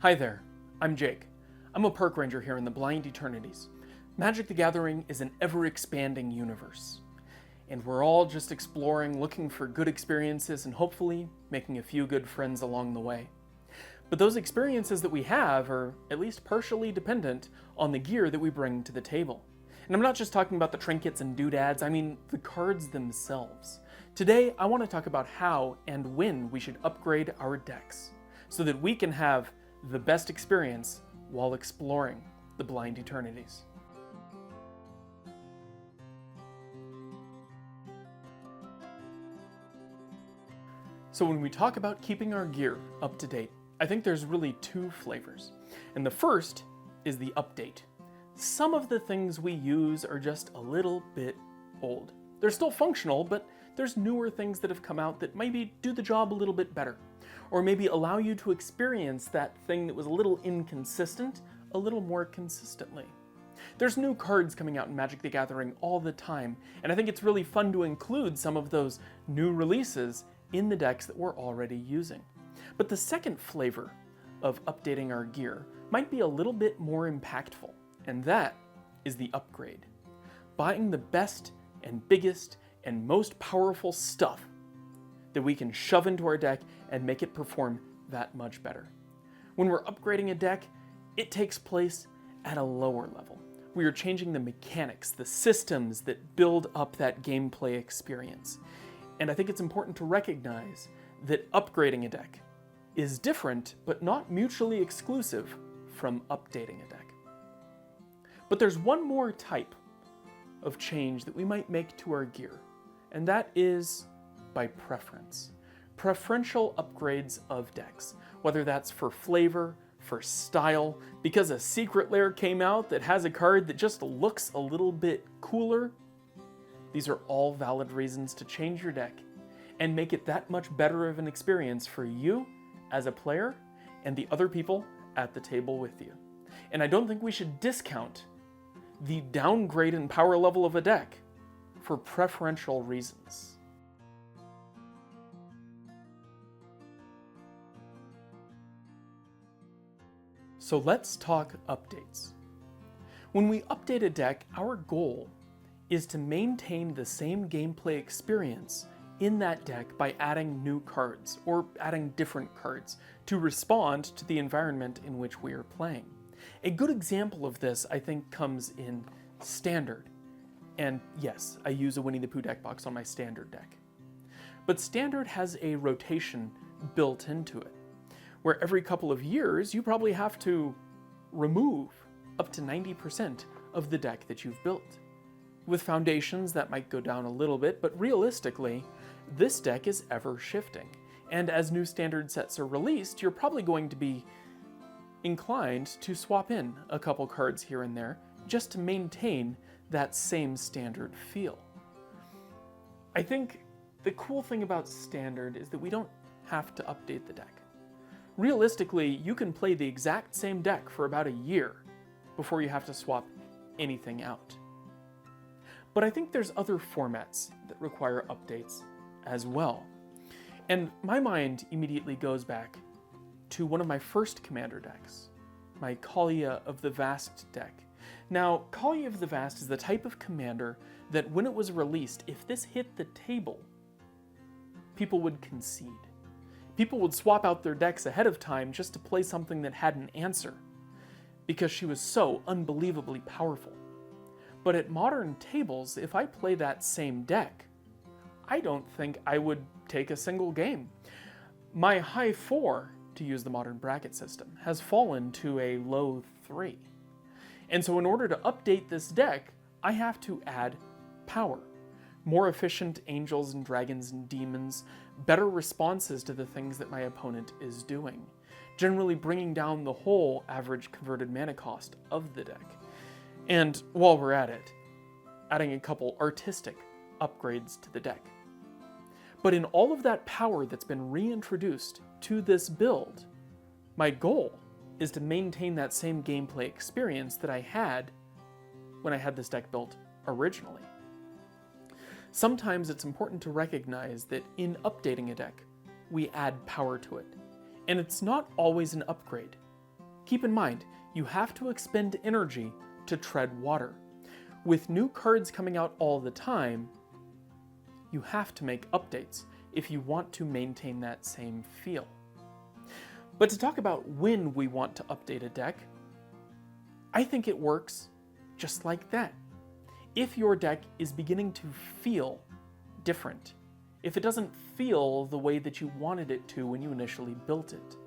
Hi there, I'm Jake. I'm a park ranger here in the Blind Eternities. Magic the Gathering is an ever-expanding universe, and we're all just exploring, looking for good experiences, and hopefully making a few good friends along the way. But those experiences that we have are at least partially dependent on the gear that we bring to the table. And I'm not just talking about the trinkets and doodads, I mean the cards themselves. Today, I want to talk about how and when we should upgrade our decks, so that we can have the best experience while exploring the Blind Eternities. So when we talk about keeping our gear up to date, I think there's really two flavors. And the first is the update. Some of the things we use are just a little bit old. They're still functional, but there's newer things that have come out that maybe do the job a little bit better, or maybe allow you to experience that thing that was a little inconsistent a little more consistently. There's new cards coming out in Magic the Gathering all the time, and I think it's really fun to include some of those new releases in the decks that we're already using. But the second flavor of updating our gear might be a little bit more impactful, and that is the upgrade. Buying the best and biggest and most powerful stuff that we can shove into our deck and make it perform that much better. When we're upgrading a deck, it takes place at a lower level. We are changing the mechanics, the systems that build up that gameplay experience. And I think it's important to recognize that upgrading a deck is different, but not mutually exclusive from updating a deck. But there's one more type of change that we might make to our gear, and that is by preference. Preferential upgrades of decks, whether that's for flavor, for style, because a secret lair came out that has a card that just looks a little bit cooler. These are all valid reasons to change your deck and make it that much better of an experience for you as a player and the other people at the table with you. And I don't think we should discount the downgrade in power level of a deck for preferential reasons. So let's talk updates. When we update a deck, our goal is to maintain the same gameplay experience in that deck by adding new cards or adding different cards to respond to the environment in which we are playing. A good example of this, I think, comes in Standard. And yes, I use a Winnie the Pooh deck box on my Standard deck. But Standard has a rotation built into it, where every couple of years you probably have to remove up to 90% of the deck that you've built. With Foundations, that might go down a little bit, but realistically, this deck is ever shifting. And as new Standard sets are released, you're probably going to be inclined to swap in a couple cards here and there just to maintain that same Standard feel. I think the cool thing about Standard is that we don't have to update the deck. Realistically, you can play the exact same deck for about a year before you have to swap anything out. But I think there's other formats that require updates as well. And my mind immediately goes back to one of my first Commander decks, my Kaalia of the Vast deck. Now, Kaalia of the Vast is the type of commander that when it was released, if this hit the table, people would concede. People would swap out their decks ahead of time just to play something that had an answer, because she was so unbelievably powerful. But at modern tables, if I play that same deck, I don't think I would take a single game. My high 4, to use the modern bracket system, has fallen to a low 3. And so in order to update this deck, I have to add power. More efficient angels and dragons and demons, better responses to the things that my opponent is doing, generally bringing down the whole average converted mana cost of the deck. And while we're at it, adding a couple artistic upgrades to the deck. But in all of that power that's been reintroduced to this build, my goal is to maintain that same gameplay experience that I had when I had this deck built originally. Sometimes it's important to recognize that in updating a deck, we add power to it. And it's not always an upgrade. Keep in mind, you have to expend energy to tread water. With new cards coming out all the time, you have to make updates if you want to maintain that same feel. But to talk about when we want to update a deck, I think it works just like that. If your deck is beginning to feel different, if it doesn't feel the way that you wanted it to when you initially built it,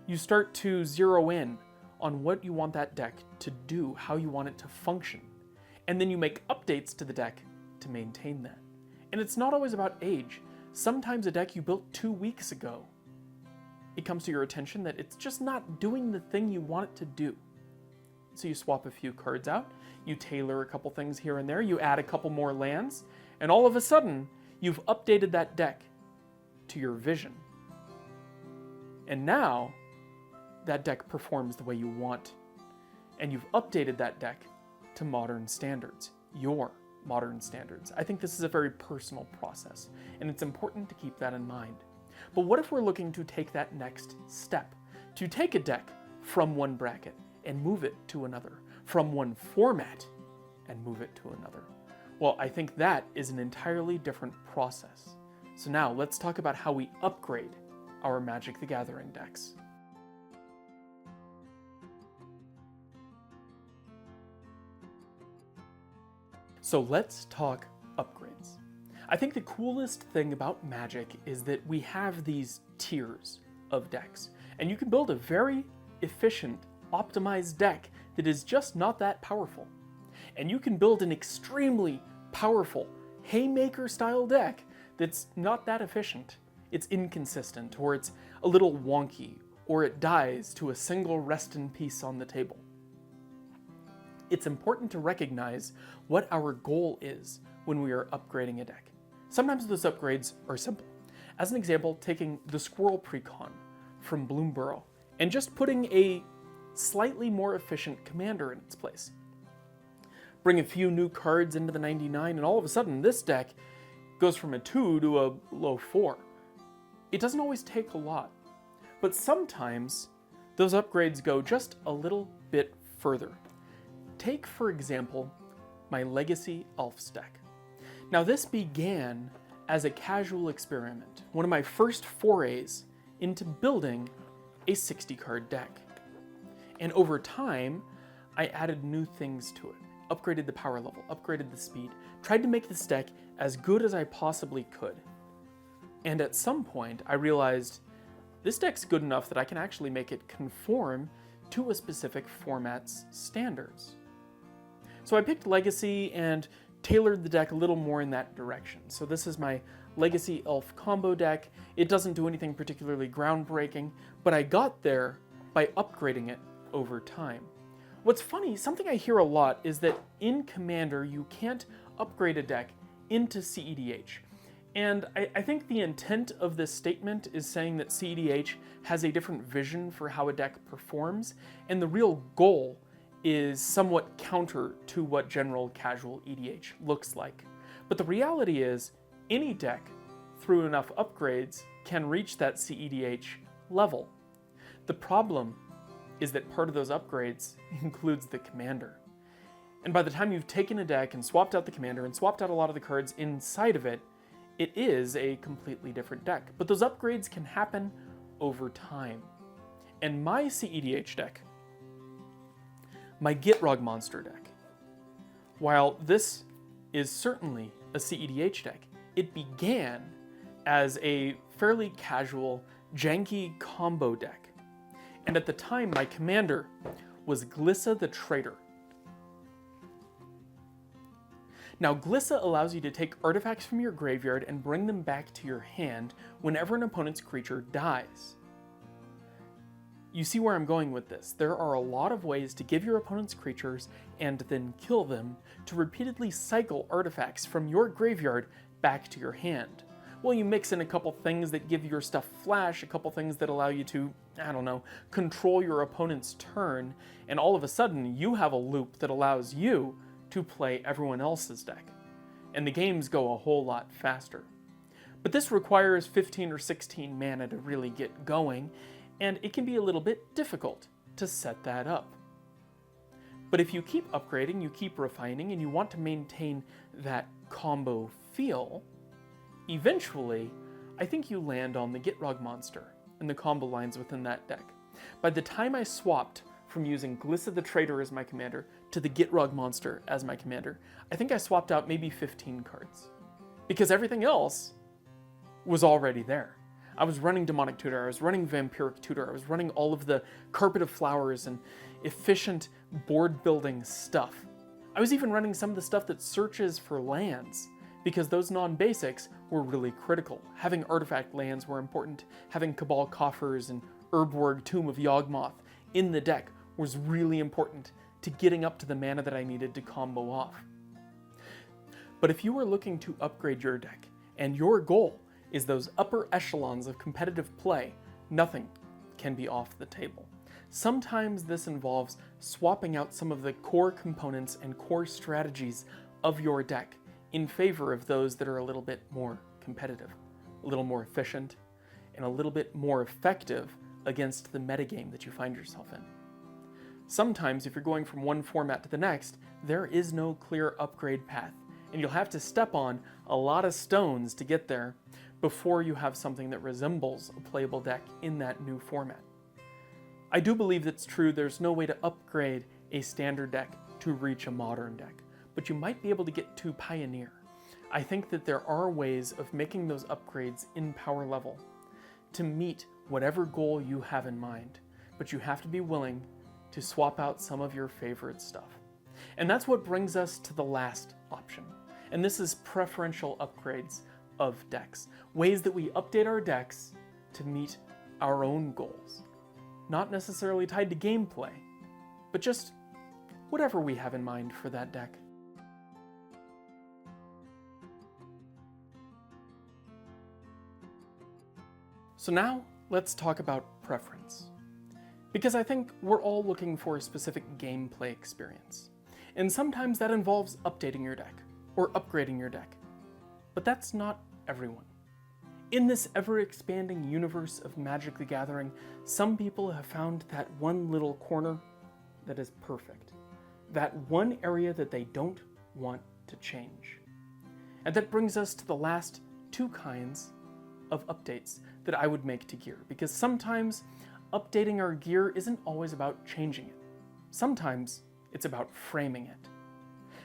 you start to zero in on what you want that deck to do, how you want it to function, and then you make updates to the deck to maintain that. And it's not always about age. Sometimes a deck you built 2 weeks ago, it comes to your attention that it's just not doing the thing you want it to do. So you swap a few cards out, you tailor a couple things here and there, you add a couple more lands, and all of a sudden, you've updated that deck to your vision. And now, that deck performs the way you want. And you've updated that deck to modern standards, your modern standards. I think this is a very personal process, and it's important to keep that in mind. But what if we're looking to take that next step? To take a deck from one bracket and move it to another, from one format and move it to another. Well, I think that is an entirely different process. So now let's talk about how we upgrade our Magic the Gathering decks. So let's talk upgrades. I think the coolest thing about Magic is that we have these tiers of decks, and you can build a very efficient, optimized deck that is just not that powerful. And you can build an extremely powerful haymaker style deck that's not that efficient. It's inconsistent, or it's a little wonky, or it dies to a single rest in peace on the table. It's important to recognize what our goal is when we are upgrading a deck. Sometimes those upgrades are simple. As an example, taking the Squirrel Precon from Bloomburrow and just putting a slightly more efficient commander in its place. Bring a few new cards into the 99, and all of a sudden this deck goes from a 2 to a low 4. It doesn't always take a lot, but sometimes those upgrades go just a little bit further. Take, for example, my Legacy Elves deck. Now this began as a casual experiment, one of my first forays into building a 60-card deck. And over time, I added new things to it, upgraded the power level, upgraded the speed, tried to make this deck as good as I possibly could. And at some point, I realized this deck's good enough that I can actually make it conform to a specific format's standards. So I picked Legacy and tailored the deck a little more in that direction. So this is my Legacy Elf combo deck. It doesn't do anything particularly groundbreaking, but I got there by upgrading it over time. What's funny, something I hear a lot is that in Commander you can't upgrade a deck into CEDH. And I think the intent of this statement is saying that CEDH has a different vision for how a deck performs, and the real goal is somewhat counter to what general casual EDH looks like. But the reality is, any deck, through enough upgrades, can reach that CEDH level. The problem is that part of those upgrades includes the commander. And by the time you've taken a deck and swapped out the commander and swapped out a lot of the cards inside of it, it is a completely different deck. But those upgrades can happen over time. And my CEDH deck, my Gitrog monster deck, while this is certainly a CEDH deck, it began as a fairly casual, janky combo deck. And at the time, my commander was Glissa the Traitor. Now, Glissa allows you to take artifacts from your graveyard and bring them back to your hand whenever an opponent's creature dies. You see where I'm going with this. There are a lot of ways to give your opponent's creatures and then kill them to repeatedly cycle artifacts from your graveyard back to your hand. Well, you mix in a couple things that give your stuff flash, a couple things that allow you to, control your opponent's turn, and all of a sudden you have a loop that allows you to play everyone else's deck. And the games go a whole lot faster. But this requires 15 or 16 mana to really get going, and it can be a little bit difficult to set that up. But if you keep upgrading, you keep refining, and you want to maintain that combo feel, eventually, I think you land on the Gitrog monster and the combo lines within that deck. By the time I swapped from using Glissa the Traitor as my commander to the Gitrog monster as my commander, I think I swapped out maybe 15 cards. Because everything else was already there. I was running Demonic Tutor, I was running Vampiric Tutor, I was running all of the Carpet of Flowers and efficient board building stuff. I was even running some of the stuff that searches for lands, because those non-basics were really critical. Having artifact lands were important, having Cabal Coffers and Urborg Tomb of Yawgmoth in the deck was really important to getting up to the mana that I needed to combo off. But if you are looking to upgrade your deck, and your goal is those upper echelons of competitive play, nothing can be off the table. Sometimes this involves swapping out some of the core components and core strategies of your deck in favor of those that are a little bit more competitive, a little more efficient, and a little bit more effective against the metagame that you find yourself in. Sometimes, if you're going from one format to the next, there is no clear upgrade path, and you'll have to step on a lot of stones to get there before you have something that resembles a playable deck in that new format. I do believe that's true. There's no way to upgrade a standard deck to reach a modern deck, but you might be able to get to Pioneer. I think that there are ways of making those upgrades in power level to meet whatever goal you have in mind, but you have to be willing to swap out some of your favorite stuff. And that's what brings us to the last option. And this is preferential upgrades of decks. Ways that we update our decks to meet our own goals. Not necessarily tied to gameplay, but just whatever we have in mind for that deck. So now, let's talk about preference. Because I think we're all looking for a specific gameplay experience. And sometimes that involves updating your deck, or upgrading your deck. But that's not everyone. In this ever-expanding universe of Magic the Gathering, some people have found that one little corner that is perfect. That one area that they don't want to change. And that brings us to the last two kinds of updates that I would make to gear, because sometimes updating our gear isn't always about changing it. Sometimes it's about framing it.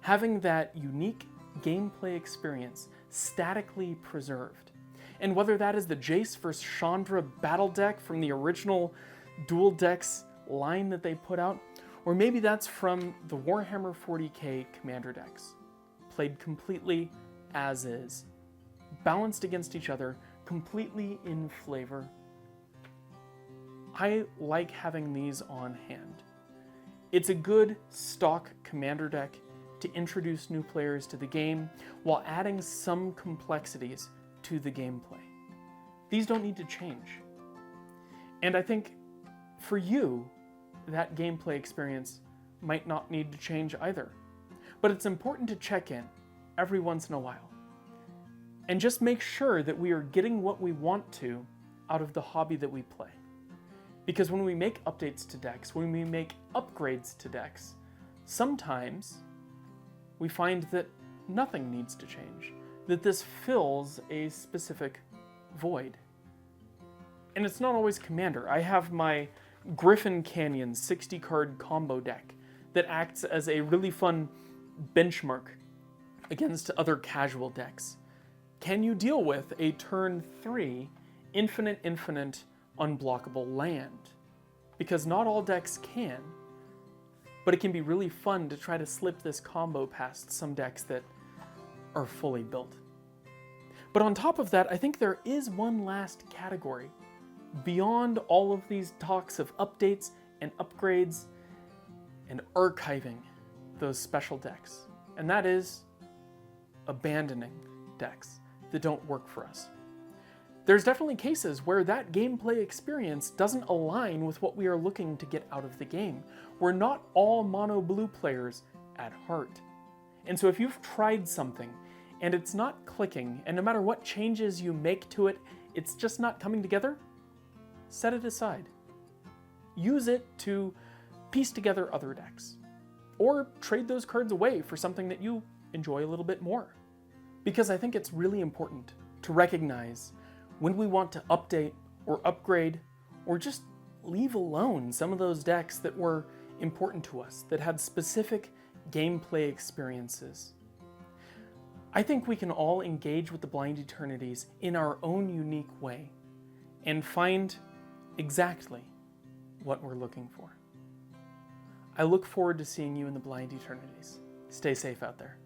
Having that unique gameplay experience statically preserved. And whether that is the Jace vs. Chandra battle deck from the original Dual Decks line that they put out, or maybe that's from the Warhammer 40k commander decks, played completely as is, balanced against each other, completely in flavor. I like having these on hand. It's a good stock commander deck to introduce new players to the game while adding some complexities to the gameplay. These don't need to change. And I think for you, that gameplay experience might not need to change either. But it's important to check in every once in a while and just make sure that we are getting what we want to out of the hobby that we play. Because when we make updates to decks, when we make upgrades to decks, sometimes we find that nothing needs to change, that this fills a specific void. And it's not always commander. I have my Griffin Canyon 60-card combo deck that acts as a really fun benchmark against other casual decks. Can you deal with a turn 3 infinite unblockable land? Because not all decks can, but it can be really fun to try to slip this combo past some decks that are fully built. But on top of that, I think there is one last category beyond all of these talks of updates and upgrades and archiving those special decks, and that is abandoning decks that don't work for us. There's definitely cases where that gameplay experience doesn't align with what we are looking to get out of the game. We're not all mono blue players at heart. And so if you've tried something and it's not clicking, and no matter what changes you make to it, it's just not coming together, set it aside. use it to piece together other decks, or trade those cards away for something that you enjoy a little bit more. Because I think it's really important to recognize when we want to update or upgrade or just leave alone some of those decks that were important to us, that had specific gameplay experiences. I think we can all engage with the Blind Eternities in our own unique way and find exactly what we're looking for. I look forward to seeing you in the Blind Eternities. Stay safe out there.